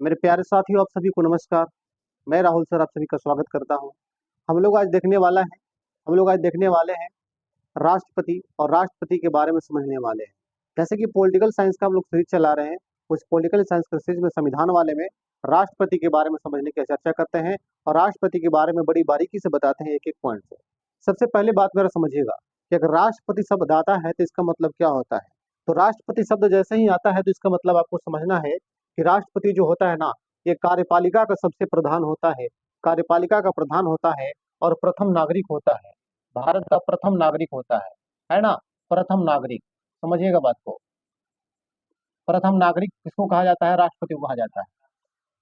मेरे प्यारे साथियों, आप सभी को नमस्कार। मैं राहुल सर आप सभी का स्वागत करता हूं। हम लोग आज देखने वाले हैं राष्ट्रपति और राष्ट्रपति के बारे में समझने वाले हैं। जैसे कि पॉलिटिकल साइंस का हम लोग सीरीज चला रहे हैं, उस पॉलिटिकल साइंस के सीरीज में संविधान वाले में राष्ट्रपति के बारे में समझने की चर्चा करते हैं और राष्ट्रपति के बारे में बड़ी बारीकी से बताते हैं एक एक पॉइंट से। सबसे पहले बात मेरा समझिएगा कि अगर राष्ट्रपति शब्द आता है तो इसका मतलब क्या होता है। तो राष्ट्रपति शब्द जैसे ही आता है तो इसका मतलब आपको समझना है कि राष्ट्रपति जो होता है ना, ये कार्यपालिका का सबसे प्रधान होता है, कार्यपालिका का प्रधान होता है और प्रथम नागरिक होता है, भारत का प्रथम नागरिक होता है ना। प्रथम नागरिक, समझिएगा बात को। प्रथम नागरिक किसको कहा जाता है? राष्ट्रपति को कहा जाता है।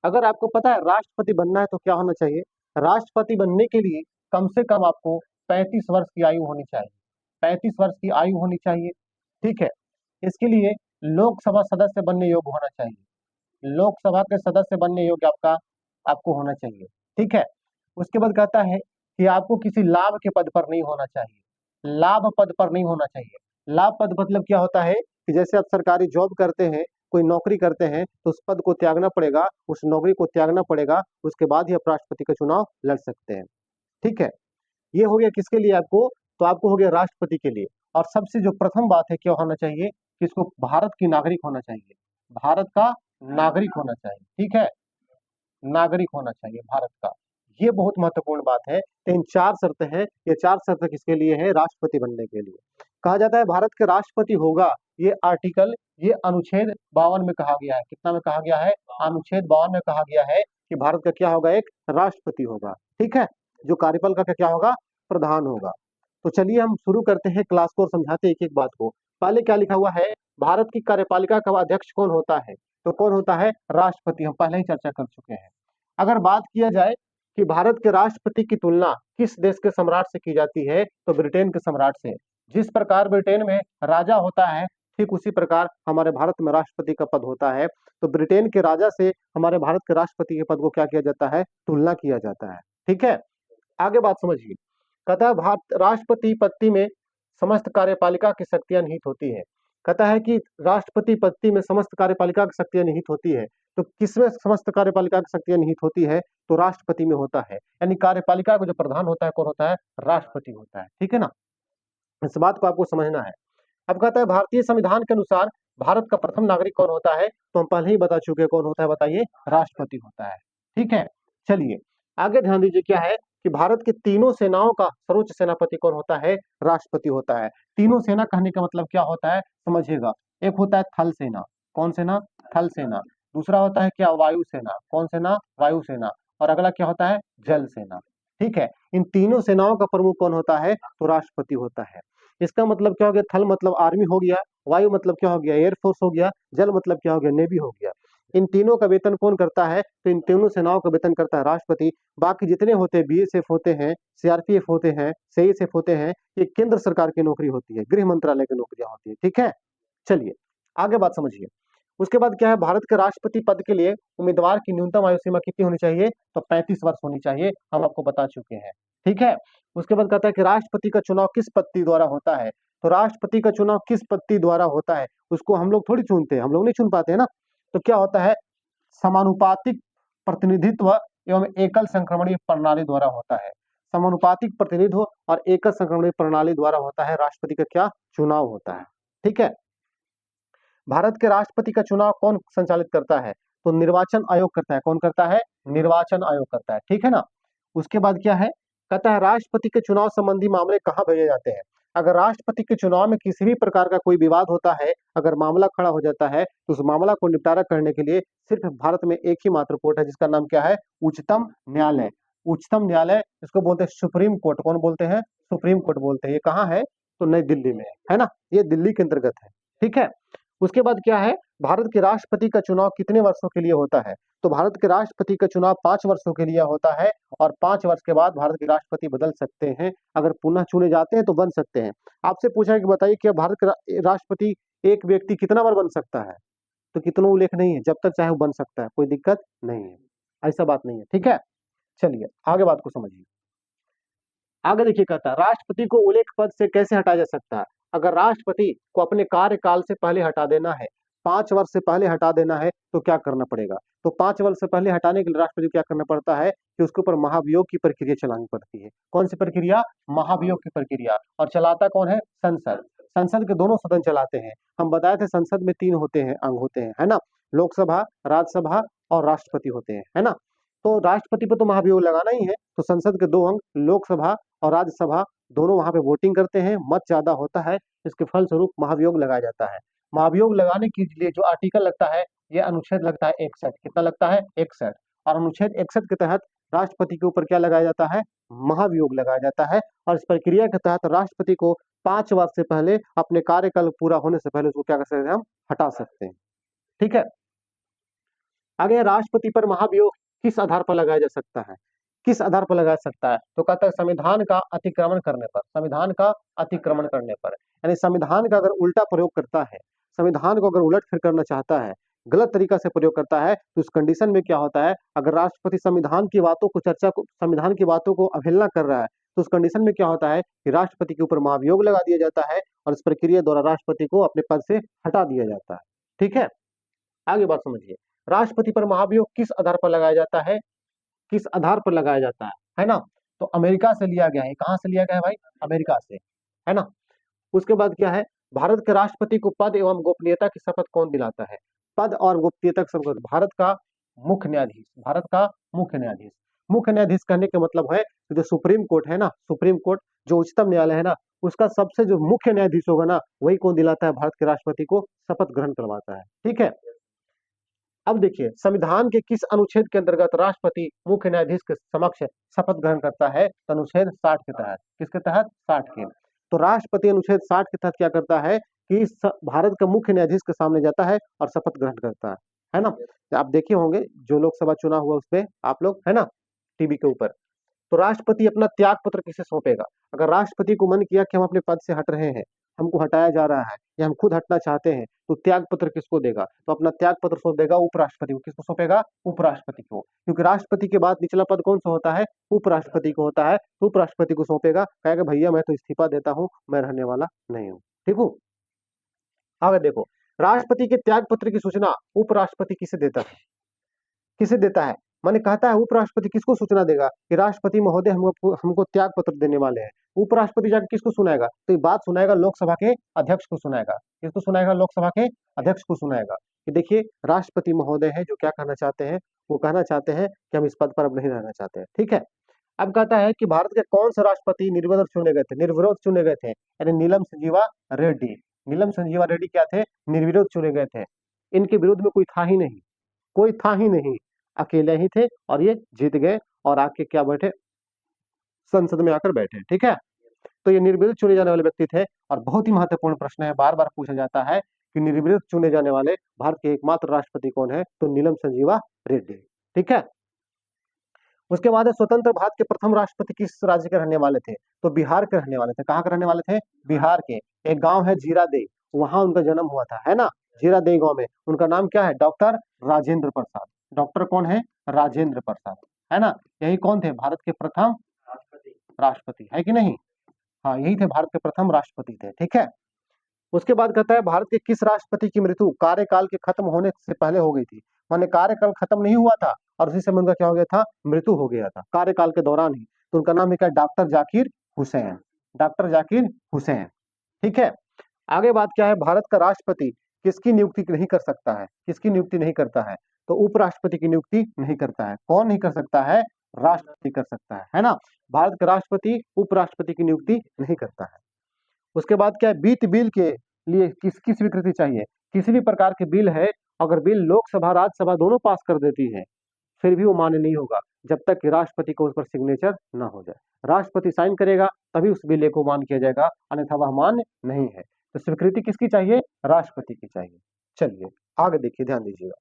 अगर आपको पता है राष्ट्रपति बनना है तो क्या होना चाहिए? राष्ट्रपति बनने के लिए कम से कम आपको 35 वर्ष की आयु होनी चाहिए। 35 वर्ष की आयु होनी चाहिए, ठीक है। इसके लिए लोकसभा सदस्य बनने योग्य होना चाहिए। लोकसभा के सदस्य बनने योग्य आपको होना चाहिए, ठीक है। उसके बाद कहता है कि आपको किसी लाभ के पद पर नहीं होना चाहिए। लाभ पद पर नहीं होना चाहिए। लाभ पद मतलब क्या होता है कि जैसे आप सरकारी जॉब करते हैं, कोई नौकरी करते हैं तो उस पद को त्यागना पड़ेगा, उस नौकरी को त्यागना पड़ेगा, उसके बाद ही आप राष्ट्रपति का चुनाव लड़ सकते हैं, ठीक है। ये हो गया किसके लिए आपको? तो आपको हो गया राष्ट्रपति के लिए। और सबसे जो प्रथम बात है क्या होना चाहिए कि इसको भारत की नागरिक होना चाहिए। भारत का नागरिक होना चाहिए, ठीक है। नागरिक होना चाहिए भारत का, ये बहुत महत्वपूर्ण बात है। तो इन 4 शर्त हैं, ये 4 शर्त किसके लिए है? राष्ट्रपति बनने के लिए। कहा जाता है भारत के राष्ट्रपति होगा, ये अनुच्छेद 52 में कहा गया है। कितना में कहा गया है? अनुच्छेद 52 में कहा गया है कि भारत का क्या होगा? एक राष्ट्रपति होगा, ठीक है, जो कार्यपालिका का क्या होगा? प्रधान होगा। तो चलिए हम शुरू करते हैं क्लास को और समझाते हैं एक एक बात को। पहले क्या लिखा हुआ है? भारत की कार्यपालिका का अध्यक्ष कौन होता है? तो कौन होता है? राष्ट्रपति। हम पहले ही चर्चा कर चुके हैं। अगर बात किया जाए कि भारत के राष्ट्रपति की तुलना किस देश के सम्राट से की जाती है, तो ब्रिटेन के सम्राट से। जिस प्रकार ब्रिटेन में राजा होता है, ठीक उसी प्रकार हमारे भारत में राष्ट्रपति का पद होता है। तो ब्रिटेन के राजा से हमारे भारत के राष्ट्रपति के पद को क्या किया जाता है? तुलना किया जाता है, ठीक है। आगे बात समझिए। कहता है भारत राष्ट्रपति पत्ति में समस्त कार्यपालिका की शक्तियां निहित होती है। कहता है कि राष्ट्रपति पत्ति में समस्त कार्यपालिका की शक्तियां निहित होती है। तो किसमें समस्त कार्यपालिका की शक्तियां निहित होती है? तो राष्ट्रपति में होता है। यानी कार्यपालिका का जो प्रधान होता है कौन होता है? राष्ट्रपति होता है, ठीक है ना। इस बात को आपको समझना है। अब कहता है भारतीय संविधान के अनुसार भारत का प्रथम नागरिक कौन होता है? तो हम पहले ही बता चुके हैं कौन होता है, बताइए। राष्ट्रपति होता है, ठीक है। चलिए आगे ध्यान दीजिए क्या है कि भारत की तीनों सेनाओं का सर्वोच्च सेनापति कौन होता है? राष्ट्रपति होता है। तीनों सेना कहने का मतलब क्या होता है समझिएगा। एक होता है थल सेना। कौन सेना? थल सेना। दूसरा होता है क्या? वायु सेना। कौन सेना? वायु सेना। और अगला क्या होता है? जल सेना, ठीक है। इन तीनों सेनाओं का प्रमुख कौन होता है? तो राष्ट्रपति होता है। इसका मतलब क्या हो गया? थल मतलब आर्मी हो गया, वायु मतलब क्या हो गया? एयरफोर्स हो गया, जल मतलब क्या हो गया? नेवी हो गया। इन तीनों का वेतन कौन करता है? तो इन तीनों सेनाओं का वेतन करता है राष्ट्रपति। बाकी जितने होते हैं, बीएसएफ होते हैं, सीआरपीएफ होते हैं, सीआईएसएफ होते हैं, ये केंद्र सरकार की नौकरी होती है, गृह मंत्रालय की नौकरियां होती है, ठीक है। चलिए आगे बात समझिए। उसके बाद क्या है? भारत के राष्ट्रपति पद के लिए उम्मीदवार की न्यूनतम आयु सीमा कितनी होनी चाहिए? तो 35 वर्ष होनी चाहिए, हम आपको बता चुके हैं, ठीक है। उसके बाद कहता है कि राष्ट्रपति का चुनाव किस पत्ती द्वारा होता है? तो राष्ट्रपति का चुनाव किस पत्ती द्वारा होता है उसको हम लोग थोड़ी चुनते हैं, हम लोग नहीं चुन पाते हैं ना। तो क्या होता है? समानुपातिक प्रतिनिधित्व एवं एकल संक्रमणीय प्रणाली द्वारा होता है। समानुपातिक प्रतिनिधित्व और एकल संक्रमणीय प्रणाली द्वारा होता है राष्ट्रपति का क्या चुनाव होता है, ठीक है। भारत के राष्ट्रपति का चुनाव कौन संचालित करता है? तो निर्वाचन आयोग करता है। कौन करता है? निर्वाचन आयोग करता है, ठीक है ना। उसके बाद क्या है? कहता है राष्ट्रपति के चुनाव संबंधी मामले कहाँ भेजे जाते हैं? अगर राष्ट्रपति के चुनाव में किसी भी प्रकार का कोई विवाद होता है, अगर मामला खड़ा हो जाता है, तो उस मामला को निपटारा करने के लिए सिर्फ भारत में एक ही मात्र कोर्ट है, जिसका नाम क्या है? उच्चतम न्यायालय। उच्चतम न्यायालय इसको बोलते हैं सुप्रीम कोर्ट। कौन बोलते हैं? सुप्रीम कोर्ट बोलते हैं। ये कहाँ है? तो नई दिल्ली में है ना, ये दिल्ली के अंतर्गत है, ठीक है। उसके बाद क्या है? भारत के राष्ट्रपति का चुनाव कितने वर्षों के लिए होता है? तो भारत के राष्ट्रपति का चुनाव 5 वर्षों के लिए होता है और 5 वर्ष के बाद भारत के राष्ट्रपति बदल सकते हैं। अगर पुनः चुने जाते हैं तो बन सकते हैं। आपसे पूछा है कि बताइए कि भारत के राष्ट्रपति एक व्यक्ति कितना बार बन सकता है? तो कितना उल्लेख नहीं है, जब तक चाहे वो बन सकता है, कोई दिक्कत नहीं है, ऐसा बात नहीं है, ठीक है। चलिए आगे बात को समझिए। आगे देखिए कहता है राष्ट्रपति को उल्लेख पद से कैसे हटाया जा सकता है? अगर राष्ट्रपति को अपने कार्यकाल से पहले हटा देना है 5 वर्ष से पहले हटा देना है तो क्या करना पड़ेगा? तो 5 वर्ष से पहले हटाने के लिए राष्ट्रपति को क्या करना पड़ता है कि उसके ऊपर महाभियोग की प्रक्रिया चलानी पड़ती है। कौन सी प्रक्रिया? महाभियोग की प्रक्रिया। और चलाता कौन है? संसद। संसद के दोनों सदन चलाते हैं। हम बताए थे संसद में 3 होते हैं, अंग होते हैं, है ना? लोकसभा, राज्यसभा और राष्ट्रपति होते हैं, है ना? तो राष्ट्रपति पे तो महाभियोग लगाना ही है, तो संसद के 2 अंग लोकसभा और राज्यसभा दोनों वहां पे वोटिंग करते हैं, मत ज्यादा होता है, इसके फलस्वरूप महाभियोग लगाया जाता है। महाभियोग लगाने के लिए जो आर्टिकल लगता है, ये अनुच्छेद लगता है 61। कितना लगता है? 61। और अनुच्छेद 61 के तहत राष्ट्रपति के ऊपर क्या लगाया जाता है? महाभियोग लगाया जाता है। और इस प्रक्रिया के तहत राष्ट्रपति को 5 वर्ष से पहले अपने कार्यकाल पूरा होने से पहले उसको क्या कर सकते हैं? हम हटा सकते हैं। ठीक है। आगे, राष्ट्रपति पर महाभियोग किस आधार पर लगाया जा सकता है? किस आधार पर लगाया सकता है? तो कहता है संविधान का अतिक्रमण करने पर। संविधान का अतिक्रमण करने पर, यानी संविधान का अगर उल्टा प्रयोग करता है, संविधान को अगर उलट फिर करना चाहता है, गलत तरीका से प्रयोग करता है, तो उस कंडीशन में क्या होता है? अगर राष्ट्रपति संविधान की बातों को संविधान की बातों को अवहेलना कर रहा है, तो उस कंडीशन में क्या होता है कि राष्ट्रपति के ऊपर महाभियोग लगा दिया जाता है और इस प्रक्रिया द्वारा राष्ट्रपति को अपने पद से हटा दिया जाता है। ठीक है। आगे बात समझिए, राष्ट्रपति पर महाभियोग किस आधार पर लगाया जाता है? किस आधार पर लगाया जाता है ना? तो अमेरिका से लिया गया है। कहां से लिया गया है भाई? अमेरिका से, है ना? उसके बाद क्या है? भारत के राष्ट्रपति को पद एवं गोपनीयता की शपथ कौन दिलाता है? पद और गोपनीयता की शपथ भारत का मुख्य न्यायाधीश। भारत का मुख्य न्यायाधीश। मुख्य न्यायाधीश कहने का मतलब है जो सुप्रीम कोर्ट है ना, सुप्रीम कोर्ट जो उच्चतम न्यायालय है ना, उसका सबसे जो मुख्य न्यायाधीश होगा ना, वही कौन दिलाता है? भारत के राष्ट्रपति को शपथ ग्रहण करवाता है। ठीक है। अब देखिए, संविधान के किस अनुच्छेद के अंतर्गत राष्ट्रपति मुख्य न्यायाधीश के समक्ष शपथ ग्रहण करता है? तो अनुच्छेद 60 के तहत। किसके तहत? 60 के। तो राष्ट्रपति अनुच्छेद 60 के तहत क्या करता है कि भारत के मुख्य न्यायाधीश के सामने जाता है और शपथ ग्रहण करता है ना? तो आप देखे होंगे जो लोकसभा चुनाव हुआ उसपे आप लोग, है ना, टीवी के ऊपर। तो राष्ट्रपति अपना त्याग पत्र किसे सौंपेगा? अगर राष्ट्रपति को मन किया कि हम अपने पद से हट रहे हैं, हमको हटाया जा रहा है या हम खुद हटना चाहते हैं, तो त्याग पत्र किसको देगा? तो अपना त्याग पत्र सौंप देगा उपराष्ट्रपति को। किसको सौंपेगा? उपराष्ट्रपति को। क्योंकि राष्ट्रपति के बाद निचला पद कौन सा होता है? उपराष्ट्रपति को होता है। तो उपराष्ट्रपति को सौंपेगा, कहेगा भैया मैं तो इस्तीफा देता हूं, मैं रहने वाला नहीं हूं। ठीक हूं। आगे देखो, राष्ट्रपति के त्याग पत्र की सूचना उपराष्ट्रपति किसे देता है? किसे देता है? माने कहता है उपराष्ट्रपति किसको सूचना देगा कि राष्ट्रपति महोदय हमको त्याग पत्र देने वाले हैं। उपराष्ट्रपति जाकर किसको सुनाएगा? तो ये बात सुनाएगा लोकसभा के अध्यक्ष को सुनाएगा। किसको सुनाएगा? लोकसभा के अध्यक्ष को सुनाएगा कि देखिए राष्ट्रपति महोदय है जो क्या कहना चाहते हैं, वो कहना चाहते हैं कि हम इस पद पर अब नहीं रहना चाहते हैं। ठीक है। अब कहता है कि भारत के कौन से राष्ट्रपति निर्विरोध चुने गए थे? निर्विरोध चुने गए थे, यानी नीलम संजीवा रेड्डी। नीलम संजीवा रेड्डी क्या थे? निर्विरोध चुने गए थे। इनके विरुद्ध में कोई था ही नहीं, कोई था ही नहीं, अकेले ही थे और ये जीत गए और आके क्या बैठे? संसद में आकर बैठे। ठीक है। तो ये निर्विरोध चुने जाने वाले व्यक्ति थे। और बहुत ही महत्वपूर्ण प्रश्न है, बार बार पूछा जाता है कि निर्विरोध चुने जाने वाले भारत के एकमात्र राष्ट्रपति कौन है? तो नीलम संजीवा रेड्डी। ठीक है। उसके बाद स्वतंत्र भारत के प्रथम राष्ट्रपति किस राज्य के रहने वाले थे? तो बिहार के रहने वाले थे। कहाँ के रहने वाले थे? बिहार के। एक गांव है जीरादेई, वहां उनका जन्म हुआ था, है ना? जीरादेई गांव में। उनका नाम क्या है? डॉक्टर राजेंद्र प्रसाद। डॉक्टर कौन है? राजेंद्र प्रसाद, है ना? यही कौन थे? भारत के प्रथम राष्ट्रपति, है कि नहीं? हाँ, यही थे भारत के प्रथम राष्ट्रपति थे। ठीक है। उसके बाद कहता है भारत के किस राष्ट्रपति की मृत्यु कार्यकाल के खत्म होने से पहले हो गई थी? माने कार्यकाल खत्म नहीं हुआ था और उसी समय उनका क्या हो गया था? मृत्यु हो गया था कार्यकाल के दौरान ही। तो उनका नाम है क्या? डॉक्टर जाकिर हुसैन। डॉक्टर जाकिर हुसैन। ठीक है। आगे बात क्या है? भारत का राष्ट्रपति किसकी नियुक्ति नहीं कर सकता है? किसकी नियुक्ति नहीं करता है? तो उपराष्ट्रपति की नियुक्ति नहीं करता है। कौन नहीं कर सकता है? राष्ट्रपति कर सकता है ना? भारत का राष्ट्रपति उपराष्ट्रपति की नियुक्ति नहीं करता है। उसके बाद क्या है? वित्त बिल के लिए किसकी स्वीकृति चाहिए? किसी भी प्रकार के बिल है, अगर बिल लोकसभा राज्यसभा दोनों पास कर देती है, फिर भी वो मान्य नहीं होगा जब तक कि राष्ट्रपति को उस पर सिग्नेचर ना हो जाए। राष्ट्रपति साइन करेगा तभी उस बिल को मान्य किया जाएगा, अन्यथा वह मान्य नहीं है। तो स्वीकृति किसकी चाहिए? राष्ट्रपति की चाहिए। चलिए आगे देखिए, ध्यान दीजिएगा।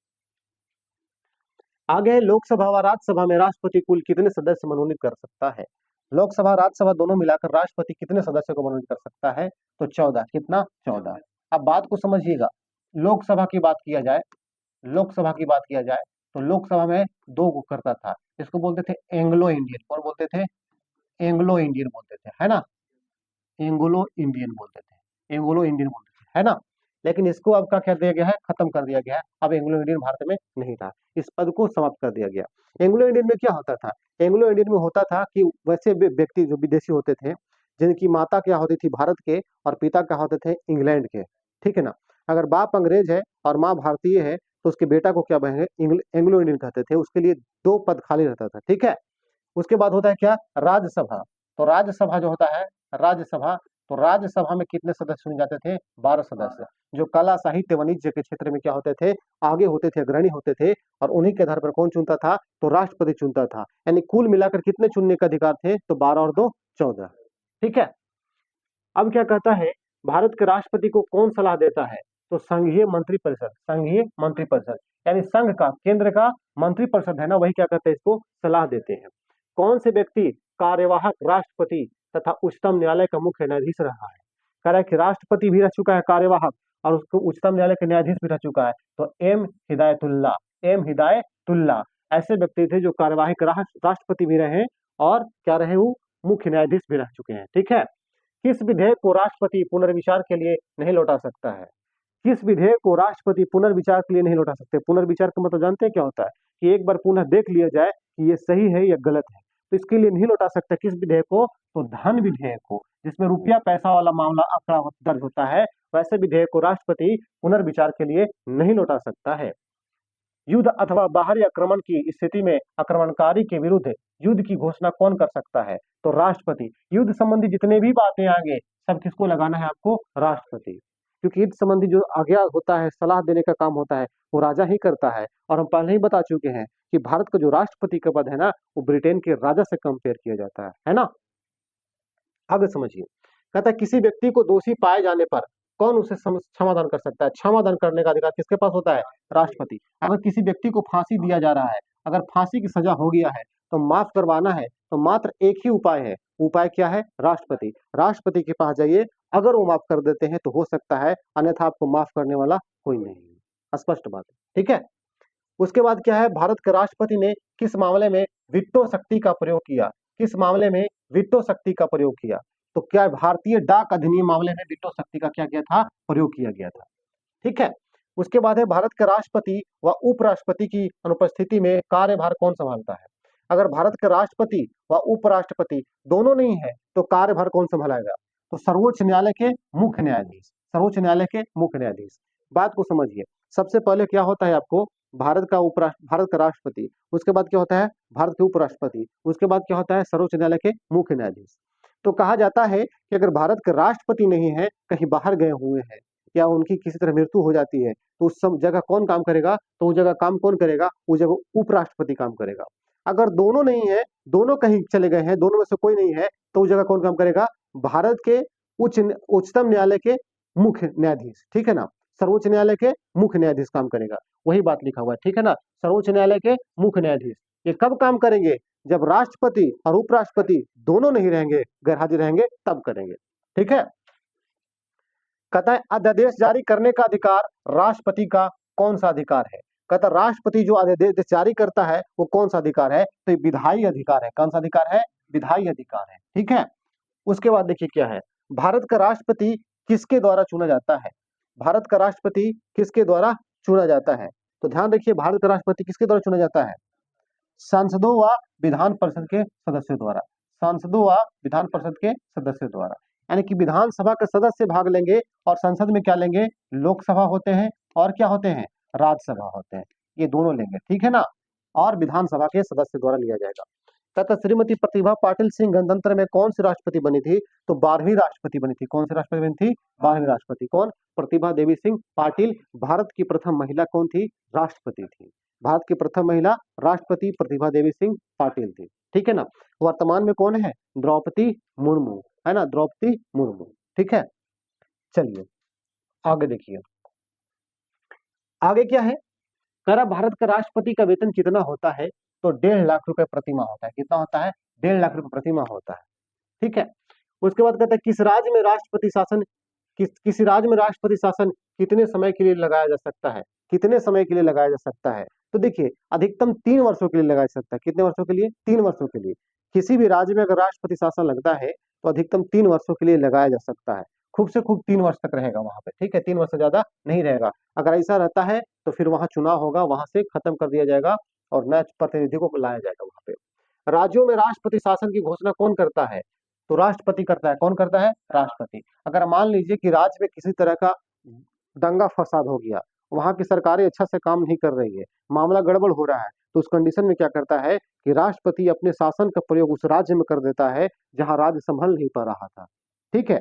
आगे लोकसभा व राज्यसभा में राष्ट्रपति कुल कितने सदस्य मनोनीत कर सकता है? लोकसभा राज्यसभा दोनों मिलाकर राष्ट्रपति कितने सदस्यों को मनोनीत कर सकता है? तो 14। कितना? 14। अब बात को समझिएगा। लोकसभा की बात किया जाए, लोकसभा की बात किया जाए तो लोकसभा में 2 को करता था। इसको बोलते थे एंग्लो इंडियन। कौन बोलते थे? एंग्लो इंडियन बोलते थे, है ना? एंग्लो इंडियन बोलते थे, एंग्लो इंडियन बोलते थे, है ना? लेकिन इसको अब क्या कर दिया गया है, खत्म कर दिया गया है। अब एंग्लो इंडियन भारत में नहीं था, इस पद को समाप्त कर दिया गया। एंग्लो इंडियन में क्या होता था, एंग्लो इंडियन में होता था कि वैसे व्यक्ति जो विदेशी होते थे, जिनकी माता क्या होती थी भारत के और पिता क्या होते थे इंग्लैंड के, ठीक है ना। अगर बाप अंग्रेज है और माँ भारतीय है तो उसके बेटा को क्या बनेंगे, एंग्लो इंडियन कहते थे। उसके लिए 2 पद खाली रहता था, ठीक है। उसके बाद होता है क्या, राज्यसभा। तो राज्यसभा जो होता है, राज्यसभा, तो राज्यसभा में कितने सदस्य चुने जाते थे, 12 सदस्य, जो कला साहित्य वाणिज्य के क्षेत्र में क्या होते थे, आगे होते थे, अग्रणी होते थे। और उन्हीं के आधार पर कौन चुनता था, तो राष्ट्रपति चुनता था। यानी कुल मिलाकर कितने चुनने का अधिकार थे, तो 12 और 2 14, ठीक है। अब क्या कहता है, भारत के राष्ट्रपति को कौन सलाह देता है, तो संघीय मंत्रिपरिषद, संघीय मंत्रिपरिषद, यानी संघ का, केंद्र का मंत्रिपरिषद है ना, वही क्या कहते हैं, इसको सलाह देते हैं। कौन से व्यक्ति कार्यवाहक राष्ट्रपति तथा उच्चतम न्यायालय का मुख्य न्यायाधीश रहा है। कह रहा है कि राष्ट्रपति भी रह चुका है कार्यवाहक, और उसको उच्चतम न्यायालय के न्यायाधीश भी रह चुका है, तो एम हिदायतुल्ला, एम हिदायतुल्ला ऐसे व्यक्ति थे जो कार्यवाहक राष्ट्रपति भी रहे और क्या रहे, वो मुख्य न्यायाधीश भी रह चुके हैं, ठीक है। किस विधेयक को राष्ट्रपति पुनर्विचार के लिए नहीं लौटा सकता है, किस विधेयक को राष्ट्रपति पुनर्विचार के लिए नहीं लौटा सकते। पुनर्विचार का मतलब जानते हैं क्या होता है, कि एक बार पुनः देख लिया जाए कि ये सही है या गलत है, तो इसके लिए नहीं लौटा सकता किस विधेयक को, तो धन विधेयक को, जिसमें रुपया पैसा वाला मामला आंकड़ा दर्ज होता है, वैसे विधेयक को राष्ट्रपति पुनर्विचार के लिए नहीं लौटा सकता है। युद्ध अथवा बाहरी आक्रमण की स्थिति में आक्रमणकारी के विरुद्ध युद्ध की घोषणा कौन कर सकता है, तो राष्ट्रपति। युद्ध संबंधी जितने भी बातें आगे सब किसको लगाना है, आपको, राष्ट्रपति। क्योंकि युद्ध संबंधी जो आज्ञा होता है, सलाह देने का काम होता है, वो राजा ही करता है। और हम पहले ही बता चुके हैं कि भारत का जो राष्ट्रपति का पद है ना, वो ब्रिटेन के राजा से कंपेयर किया जाता है ना। आगे समझिए, कहता है किसी व्यक्ति को दोषी पाए जाने पर कौन उसे क्षमादान कर सकता है। क्षमादान करने का अधिकार किसके पास होता है, राष्ट्रपति। अगर किसी व्यक्ति को फांसी दिया जा रहा है, अगर फांसी की सजा हो गया है तो माफ करवाना है, तो मात्र एक ही उपाय है। उपाय क्या है, राष्ट्रपति। राष्ट्रपति के पास जाइए, अगर वो माफ कर देते हैं तो हो सकता है, अन्यथा आपको माफ करने वाला कोई नहीं है। स्पष्ट बात है, ठीक है। उसके बाद क्या है, भारत के राष्ट्रपति ने किस मामले में वित्तो शक्ति का प्रयोग किया, किस मामले में वित्तो शक्ति का प्रयोग किया, तो क्या भारतीय डाक अधिनियम मामले में वित्तो शक्ति का क्या किया था, प्रयोग किया गया था, ठीक है। उसके बाद है, भारत के राष्ट्रपति व उपराष्ट्रपति की अनुपस्थिति में कार्यभार कौन संभालता है। अगर भारत के राष्ट्रपति व उपराष्ट्रपति दोनों नहीं है तो कार्यभार कौन संभालेगा, तो सर्वोच्च न्यायालय के मुख्य न्यायाधीश, सर्वोच्च न्यायालय के मुख्य न्यायाधीश। बात को समझिए, सबसे पहले क्या होता है आपको, भारत का राष्ट्रपति, उसके बाद क्या होता है, भारत के उपराष्ट्रपति, उसके बाद क्या होता है, सर्वोच्च न्यायालय के मुख्य न्यायाधीश। तो कहा जाता है कि अगर भारत के राष्ट्रपति नहीं है, कहीं बाहर गए हुए हैं या उनकी किसी तरह मृत्यु हो जाती है, तो उस सब जगह कौन काम करेगा, तो उस जगह काम कौन करेगा, उस जगह उपराष्ट्रपति काम करेगा। अगर दोनों नहीं है, दोनों कहीं चले गए हैं, दोनों में से कोई नहीं है, तो उस जगह कौन काम करेगा, भारत के उच्चतम न्यायालय के मुख्य न्यायाधीश, ठीक है ना। सर्वोच्च न्यायालय के मुख्य न्यायाधीश काम करेगा, वही बात लिखा हुआ है, ठीक है ना। सर्वोच्च न्यायालय के मुख्य न्यायाधीश ये कब काम करेंगे, जब राष्ट्रपति और उपराष्ट्रपति दोनों नहीं रहेंगे, गैर हाजिर रहेंगे, तब करेंगे, ठीक है। कहता है अध्यादेश जारी करने का अधिकार राष्ट्रपति का कौन सा अधिकार है। कहता राष्ट्रपति जो अध्यादेश जारी करता है वो कौन सा अधिकार है, तो ये विधायी अधिकार है। कौन सा अधिकार है, विधायी अधिकार है, ठीक है। उसके बाद देखिए क्या है, भारत का राष्ट्रपति किसके द्वारा चुना जाता है, भारत का राष्ट्रपति किसके द्वारा चुना जाता है, तो ध्यान रखिए, भारत का राष्ट्रपति किसके द्वारा चुना जाता है, सांसदों व विधान परिषद के सदस्यों द्वारा, सांसदों व विधान परिषद के सदस्यों द्वारा। यानी कि विधानसभा के सदस्य भाग लेंगे और संसद में क्या लेंगे, लोकसभा होते हैं और क्या होते हैं, राज्यसभा होते हैं, ये दोनों लेंगे, ठीक है ना। और विधानसभा के सदस्य द्वारा लिया जाएगा। तथा श्रीमती प्रतिभा पाटिल सिंह गणतंत्र में कौन सी राष्ट्रपति बनी थी, तो 12वीं राष्ट्रपति बनी थी। कौन सी राष्ट्रपति बनी थी, 12वीं राष्ट्रपति। कौन, प्रतिभा देवी सिंह पाटिल। भारत की प्रथम महिला कौन थी, राष्ट्रपति थी। भारत की प्रथम महिला राष्ट्रपति प्रतिभा देवी सिंह पाटिल थी, ठीक है ना। वर्तमान में कौन है, द्रौपदी मुर्मू, है ना, द्रौपदी मुर्मू, ठीक है। चलिए आगे देखिए, आगे क्या है, करा भारत का राष्ट्रपति का वेतन कितना होता है, तो 1.5 लाख रुपए प्रति माह होता है। कितना होता है, 1.5 लाख रुपए प्रति माह होता है, ठीक है। उसके बाद कहता है किस राज्य में राष्ट्रपति शासन, किसी राज्य में राष्ट्रपति शासन कितने समय के लिए लगाया जा सकता है, कितने समय के लिए लगाया जा सकता है, तो देखिए अधिकतम 3 वर्षों के लिए लगाया जा सकता है। कितने वर्षों के लिए, 3 वर्षों के लिए। किसी भी राज्य में अगर राष्ट्रपति शासन लगता है तो अधिकतम 3 वर्षों के लिए लगाया जा सकता है। खूब से खूब 3 वर्ष तक रहेगा वहां पे, ठीक है, 3 वर्ष से ज्यादा नहीं रहेगा। अगर ऐसा रहता है तो फिर वहां चुनाव होगा, वहां से खत्म कर दिया जाएगा और नए प्रतिनिधि को लाया जाएगा वहां पे। राज्यों में राष्ट्रपति शासन की घोषणा कौन करता है? तो राष्ट्रपति करता है। कौन करता है? राष्ट्रपति। अगर मान लीजिए कि राज्य में किसी तरह का दंगा फसाद हो गया, वहां की सरकारें अच्छा से काम नहीं कर रही है, मामला गड़बड़ हो रहा है, तो उस कंडीशन में क्या करता है कि राष्ट्रपति अपने शासन का प्रयोग उस राज्य में कर देता है जहां राज्य संभल नहीं पा रहा था, ठीक है।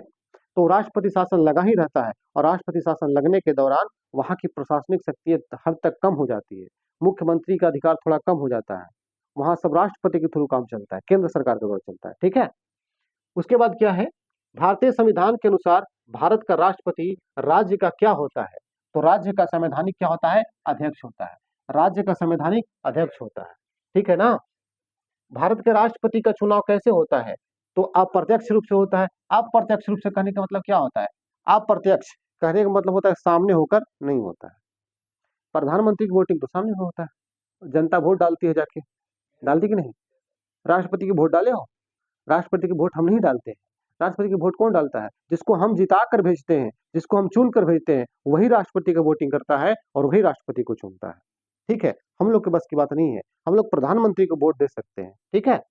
तो राष्ट्रपति शासन लगा ही रहता है और राष्ट्रपति शासन लगने के दौरान वहां की प्रशासनिक शक्ति हद तक कम हो जाती है, मुख्यमंत्री का अधिकार थोड़ा कम हो जाता है, वहां सब राष्ट्रपति के थ्रू काम चलता है, केंद्र सरकार के द्वारा चलता है, ठीक है। उसके बाद क्या है, भारतीय संविधान के अनुसार भारत का राष्ट्रपति राज्य का क्या होता है? तो राज्य का संवैधानिक क्या होता है? अध्यक्ष होता है। राज्य का संवैधानिक अध्यक्ष होता है, ठीक है ना। भारत के राष्ट्रपति का चुनाव कैसे होता है? तो अप्रत्यक्ष रूप से होता है। अप्रत्यक्ष रूप से कहने का मतलब क्या होता है? अप्रत्यक्ष कहने का मतलब होता है सामने होकर नहीं होता है। प्रधानमंत्री की वोटिंग तो सामने होता है, जनता वोट डालती है जाके, डालती कि नहीं? राष्ट्रपति की वोट डाले हो? राष्ट्रपति की वोट हम नहीं डालते हैं। राष्ट्रपति की वोट कौन डालता है? जिसको हम जिता कर भेजते हैं, जिसको हम चुन कर भेजते हैं, वही राष्ट्रपति का वोटिंग करता है और वही राष्ट्रपति को चुनता है, ठीक है। हम लोग के बस की बात नहीं है, हम लोग प्रधानमंत्री को वोट दे सकते हैं, ठीक है।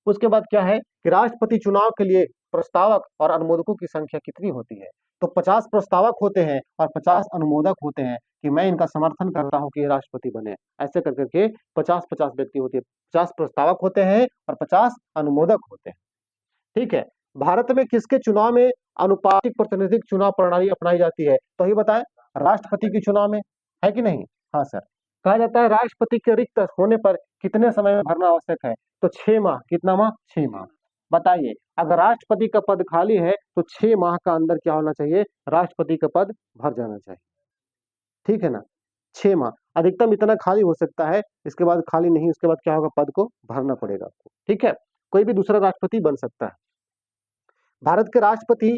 उसके बाद क्या है कि राष्ट्रपति चुनाव के लिए प्रस्तावक और अनुमोदकों की संख्या कितनी होती है? तो 50 प्रस्तावक होते हैं और 50 अनुमोदक होते हैं कि मैं इनका समर्थन करता हूं कि ये राष्ट्रपति बने, ऐसे कर करके 50-50 व्यक्ति होते हैं, 50 प्रस्तावक होते हैं और 50 अनुमोदक होते हैं, ठीक है। भारत में किसके चुनाव में अनुपातिक प्रतिनिधित्व चुनाव प्रणाली अपनाई जाती है? तो ये बताएं, राष्ट्रपति के चुनाव में, है कि नहीं? हाँ सर। कहा जाता है राष्ट्रपति के रिक्त होने पर कितने समय में भरना आवश्यक है? तो 6 माह। कितना माह? 6 माह। बताइए, अगर राष्ट्रपति का पद खाली है तो 6 माह का अंदर क्या होना चाहिए? राष्ट्रपति का पद भर जाना चाहिए, ठीक है ना। 6 माह अधिकतम इतना खाली हो सकता है, इसके बाद खाली नहीं, उसके बाद क्या होगा? पद को भरना पड़ेगा आपको, ठीक है। कोई भी दूसरा राष्ट्रपति बन सकता है। भारत के राष्ट्रपति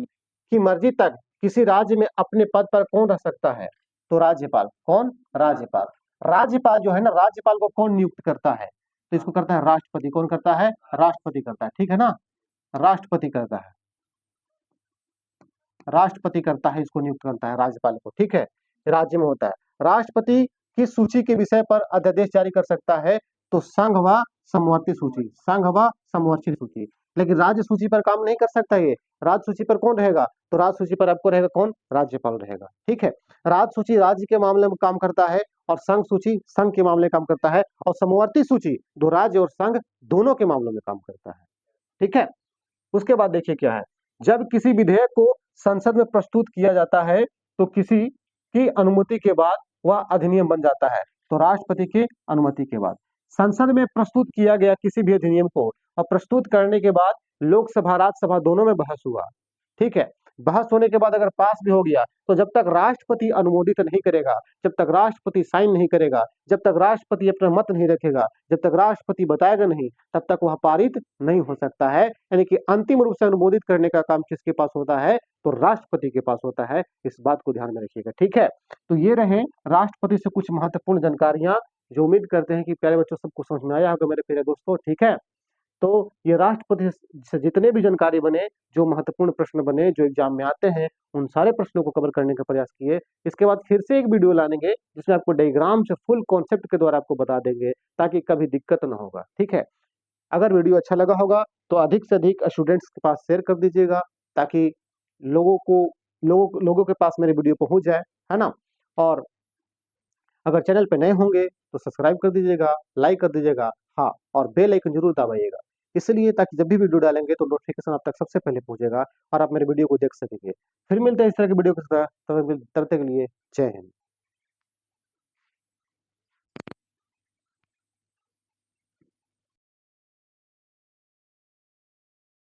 की मर्जी तक किसी राज्य में अपने पद पर कौन रह सकता है? तो राज्यपाल। कौन? राज्यपाल। राज्यपाल जो है ना, राज्यपाल को कौन नियुक्त करता है? तो इसको करता है राष्ट्रपति। कौन करता है? राष्ट्रपति करता है, ठीक है ना। राष्ट्रपति करता है, राष्ट्रपति करता है, इसको नियुक्त करता है राज्यपाल को, ठीक है। राज्य में होता है। राष्ट्रपति किस सूची के विषय पर अध्यादेश जारी कर सकता है? तो संघ व समवर्ती सूची, संघ व समवर्ती सूची। लेकिन राज्य सूची पर काम नहीं कर सकता ये। राज्य सूची पर कौन रहेगा? तो राज्य सूची पर आपको रहेगा कौन? राज्यपाल रहेगा, ठीक है। राज्य सूची राज्य के मामले में काम करता है और संघ सूची संघ के मामले में काम करता है, और समवर्ती सूची दो राज्य और संघ दोनों के मामलों में काम करता है, ठीक है। उसके बाद देखिए क्या है, जब किसी विधेयक को संसद में प्रस्तुत किया जाता है तो किसी की अनुमति के बाद वह अधिनियम बन जाता है। तो राष्ट्रपति की अनुमति के बाद संसद में प्रस्तुत किया गया किसी भी अधिनियम को और प्रस्तुत करने के बाद लोकसभा राज्यसभा दोनों में बहस हुआ, ठीक है। बहस होने के बाद अगर पास भी हो गया तो जब तक राष्ट्रपति अनुमोदित नहीं करेगा, जब तक राष्ट्रपति साइन नहीं करेगा, जब तक राष्ट्रपति अपना मत नहीं रखेगा, जब तक राष्ट्रपति बताएगा नहीं, तब तक वह पारित नहीं हो सकता है। यानी कि अंतिम रूप से अनुमोदित करने का काम किसके पास होता है? तो राष्ट्रपति के पास होता है। इस बात को ध्यान में रखिएगा, ठीक है। तो ये रहे राष्ट्रपति से कुछ महत्वपूर्ण जानकारियां, जो उम्मीद करते हैं कि प्यारे बच्चों सबको समझ में आया होगा मेरे प्यारे दोस्तों, ठीक है। तो ये राष्ट्रपति से जितने भी जानकारी बने, जो महत्वपूर्ण प्रश्न बने, जो एग्जाम में आते हैं, उन सारे प्रश्नों को कवर करने का प्रयास किए। इसके बाद फिर से एक वीडियो लाएंगे जिसमें आपको डायग्राम से फुल कॉन्सेप्ट के द्वारा आपको बता देंगे, ताकि कभी दिक्कत ना होगा, ठीक है। अगर वीडियो अच्छा लगा होगा तो अधिक से अधिक स्टूडेंट्स के पास शेयर कर दीजिएगा, ताकि लोगों के पास मेरे वीडियो पहुंच जाए, है ना। और अगर चैनल पे नए होंगे तो सब्सक्राइब कर दीजिएगा, लाइक कर दीजिएगा, हाँ, और बेल आइकन जरूर दबाइएगा, इसलिए ताकि जब भी वीडियो डालेंगे तो नोटिफिकेशन आप तक सबसे पहले पहुंचेगा और आप मेरे वीडियो को देख सकेंगे। फिर मिलते हैं इस तरह की वीडियो के साथ, तब तक के लिए जय हिंद।